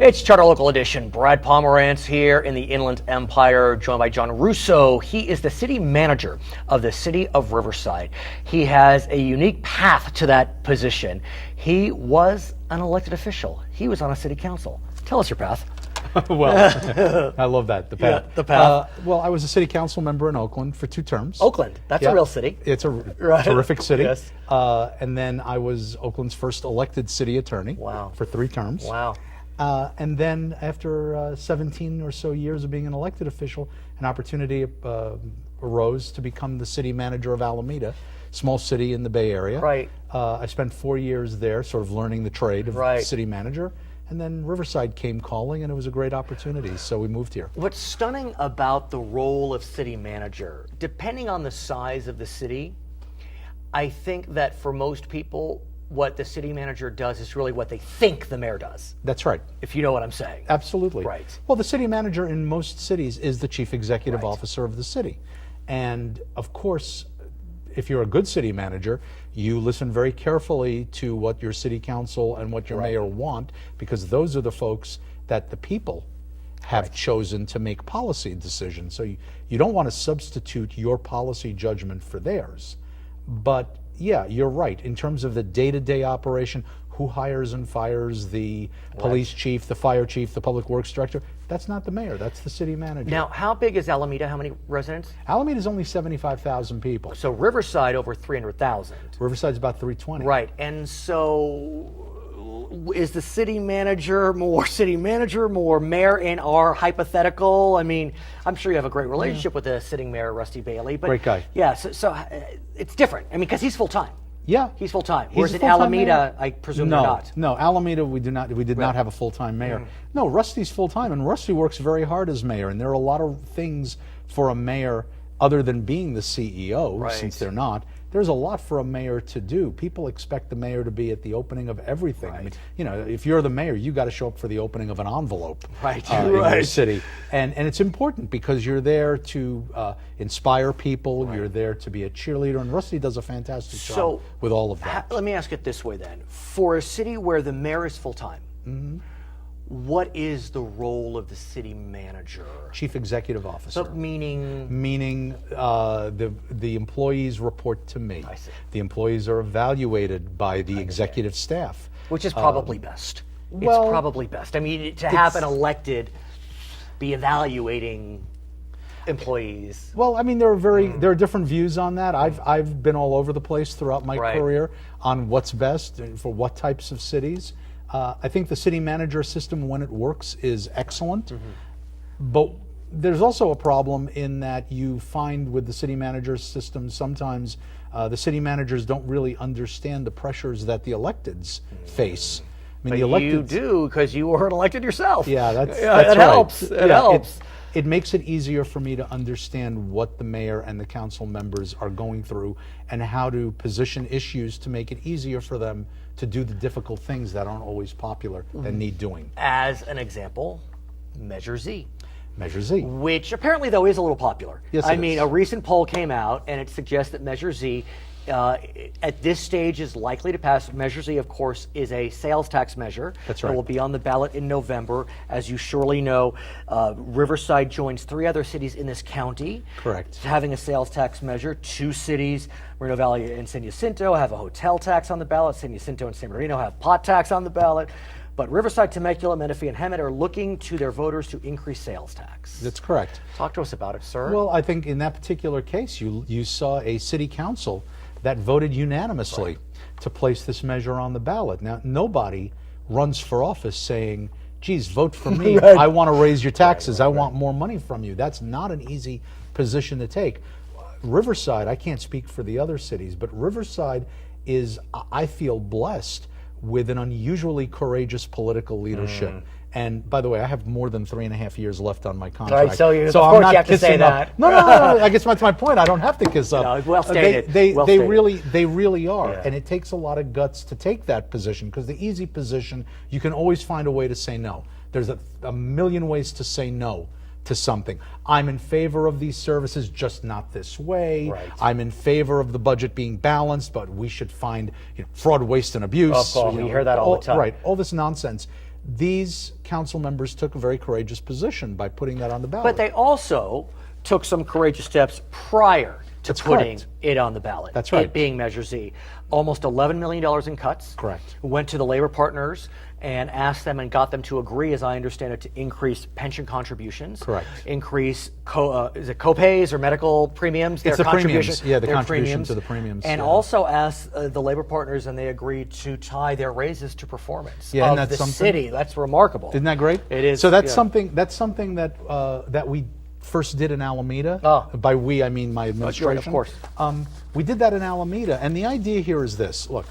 It's Charter Local Edition. Brad Pomerance here in the Inland Empire, joined by John Russo. He is the city manager of the city of Riverside. He has a unique path to that position. He was an elected official. He was on a city council. Tell us your path. Well, I love that, the path. Yeah, the path. Well, I was a city council member in Oakland for 2 terms. Oakland, that's a real city. It's a Right. terrific city. Yes. And then I was Oakland's first elected city attorney. Wow. For 3 terms. Wow. And then after 17 or so years of being an elected official, an opportunity arose to become the city manager of Alameda, small city in the Bay Area. Right. I spent 4 years there sort of learning the trade of city manager. And then Riverside came calling, and it was a great opportunity, so we moved here. What's stunning about the role of city manager, depending on the size of the city, I think that for most people, what the city manager does is really what they think the mayor does. That's right. If you know what I'm saying. Absolutely. Right. Well, the city manager in most cities is the chief executive officer of the city. And of course, if you're a good city manager, you listen very carefully to what your city council and what your mayor want, because those are the folks that the people have chosen to make policy decisions. So you don't want to substitute your policy judgment for theirs. But yeah, you're right. In terms of the day-to-day operation, who hires and fires the police chief, the fire chief, the public works director, that's not the mayor, that's the city manager. Now, how big is Alameda? How many residents? Alameda is only 75,000 people. So Riverside over 300,000. Riverside's about 320. Right. And so is the city manager, more mayor in our hypothetical? I mean, I'm sure you have a great relationship with the sitting mayor, Rusty Bailey. But great guy. Yeah, so it's different. I mean, because he's full-time. Yeah, he's full-time. He's Whereas in Alameda, I presume they're not. No, Alameda we did not have a full-time mayor. No, Rusty's full-time, and Rusty works very hard as mayor. And there are a lot of things for a mayor other than being the CEO, since they're not. There's a lot for a mayor to do. People expect the mayor to be at the opening of everything. I mean, you know, if you're the mayor, you got to show up for the opening of an envelope in your city, and it's important because you're there to inspire people. You're there to be a cheerleader, and Rusty does a fantastic job with all of that. Let me ask it this way then: for a city where the mayor is full time. What is the role of the city manager? Chief executive officer. So meaning? Meaning the employees report to me. I see. The employees are evaluated by the executive staff. Which is probably best. Well, it's probably best. I mean, to have an elected be evaluating employees. Well, I mean, there are different views on that. I've been all over the place throughout my career on what's best for what types of cities. I think the city manager system, when it works, is excellent. But there's also a problem in that you find with the city manager system, sometimes the city managers don't really understand the pressures that the electeds face. I mean, but you do, because you weren't elected yourself. Yeah, that's it right. helps. It helps. It makes it easier for me to understand what the mayor and the council members are going through and how to position issues to make it easier for them to do the difficult things that aren't always popular and need doing. As an example, Measure Z. Measure Z. Which apparently, though, is a little popular. Yes, I mean, a recent poll came out, and it suggests that Measure Z, at this stage, is likely to pass. Measure Z, of course, is a sales tax measure. That's right. That will be on the ballot in November. As you surely know, Riverside joins 3 other cities in this county. Correct. Having a sales tax measure. 2 cities, Moreno Valley and San Jacinto, have a hotel tax on the ballot. San Jacinto and San Marino have pot tax on the ballot. But Riverside, Temecula, Menifee, and Hemet are looking to their voters to increase sales tax. That's correct. Talk to us about it, sir. Well, I think in that particular case, you saw a city council that voted unanimously to place this measure on the ballot. Now, nobody runs for office saying, geez, vote for me. I want to raise your taxes. I want more money from you. That's not an easy position to take. Riverside, I can't speak for the other cities, but Riverside is, I feel, blessed with an unusually courageous political leadership. And by the way, I have more than 3.5 years left on my contract. Right, so of I'm course not you have to say kissing up. that. No. I guess that's my point. I don't have to kiss up. No, well stated. They stated. really are, and it takes a lot of guts to take that position, because the easy position, you can always find a way to say no. There's a million ways to say no to something. I'm in favor of these services, just not this way. I'm in favor of the budget being balanced, but we should find fraud, waste, and abuse. Of course, we hear that all the time. Right, all this nonsense. these council members took a very courageous position by putting that on the ballot. But they also took some courageous steps prior to putting correct. it on the ballot. That's right. It being Measure Z. Almost $11 million in cuts. Correct. Went to the labor partners and asked them and got them to agree, as I understand it, to increase pension contributions. Correct. Increase, is it co-pays or medical premiums? It's the premiums. Yeah, the their contribution premiums. to the premiums. And yeah. also asked the labor partners, and they agreed to tie their raises to performance Yeah, and of that's the something- city. That's remarkable. Isn't that great? It is. So that's yeah. something. That's something that that we first did in Alameda. Oh. By we, I mean my administration. Of course. We did that in Alameda, and the idea here is this: look,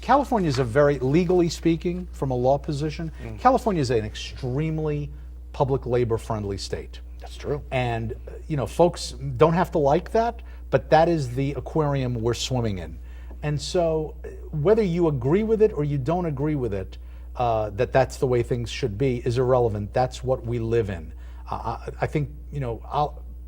California is a very, legally speaking, from a law position, California is an extremely public labor-friendly state. That's true. And folks don't have to like that, but that is the aquarium we're swimming in. And so, whether you agree with it or you don't agree with it, that's the way things should be is irrelevant. That's what we live in. I think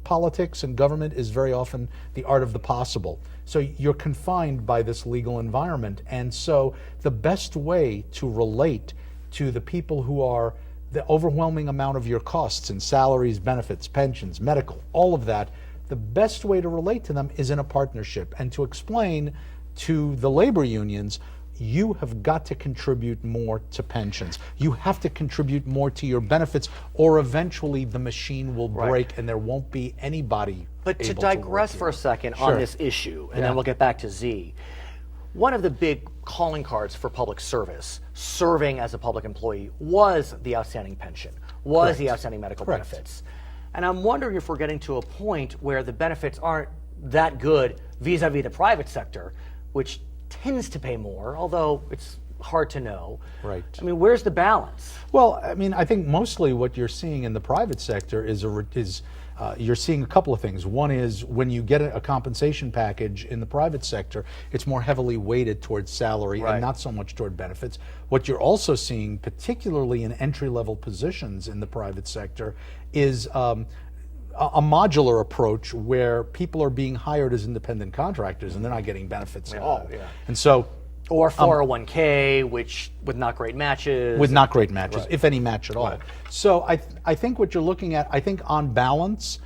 politics and government is very often the art of the possible. So you're confined by this legal environment. And so the best way to relate to the people who are the overwhelming amount of your costs in salaries, benefits, pensions, medical, all of that, the best way to relate to them is in a partnership and to explain to the labor unions, you have got to contribute more to pensions. You have to contribute more to your benefits, or eventually the machine will break and there won't be anybody. But to able digress work for a second Sure. on this issue, and Yeah. then we'll get back to Z. One of the big calling cards for public service, serving as a public employee, was the outstanding pension, was Correct. the outstanding medical Correct. benefits. And I'm wondering if we're getting to a point where the benefits aren't that good vis-a-vis the private sector, which tends to pay more, although it's hard to know. Right. I mean, where's the balance? Well, I mean, I think mostly what you're seeing in the private sector is you're seeing a couple of things. One is when you get a compensation package in the private sector, it's more heavily weighted towards salary Right. and not so much toward benefits. What you're also seeing, particularly in entry-level positions in the private sector, is a modular approach where people are being hired as independent contractors and they're not getting benefits at all. Yeah. And so, Or 401k, which with not great matches. with not great matches, Right. if any match at all. Right. So I think what you're looking at, I think on balance,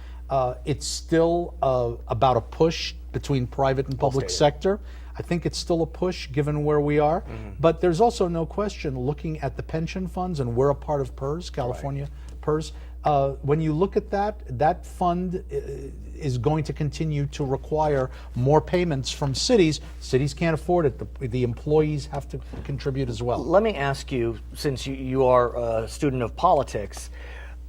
it's still about a push between private and public stated. sector. I think it's still a push given where we are. But there's also no question, looking at the pension funds, and we're a part of PERS, California PERS, when you look at that fund is going to continue to require more payments from cities. Cities can't afford it. The employees have to contribute as well. Let me ask you, since you are a student of politics,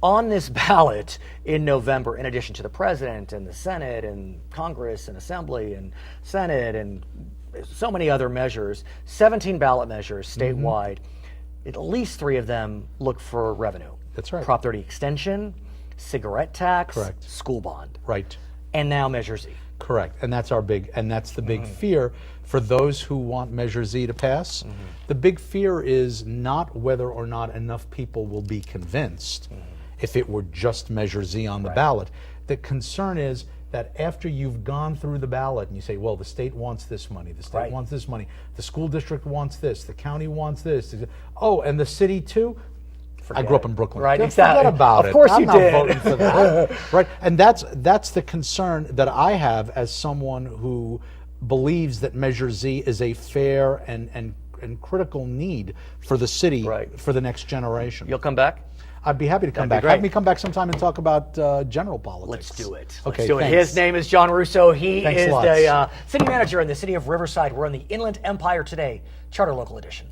on this ballot in November, in addition to the president and the Senate and Congress and Assembly and Senate and so many other measures, 17 ballot measures statewide, at least 3 of them look for revenue. That's right. Prop 30 extension, cigarette tax, Correct. school bond, Right. and now Measure Z. Correct, and that's the big fear for those who want Measure Z to pass. The big fear is not whether or not enough people will be convinced if it were just Measure Z on the ballot. The concern is that after you've gone through the ballot and you say, well, the state wants this money, the state wants this money, the school district wants this, the county wants this, oh, and the city too? I grew up in Brooklyn. Right, Just exactly. Forget about it. Of course I'm you not did. voting for that. Right, and that's the concern that I have as someone who believes that Measure Z is a fair and critical need for the city for the next generation. You'll come back? I'd be happy to come That'd be back. great. Have me come back sometime and talk about general politics. Let's do it. Okay, Let's do it. thanks. His name is John Russo. He Thanks is lots. the city manager in the city of Riverside. We're in the Inland Empire today, Charter Local Edition.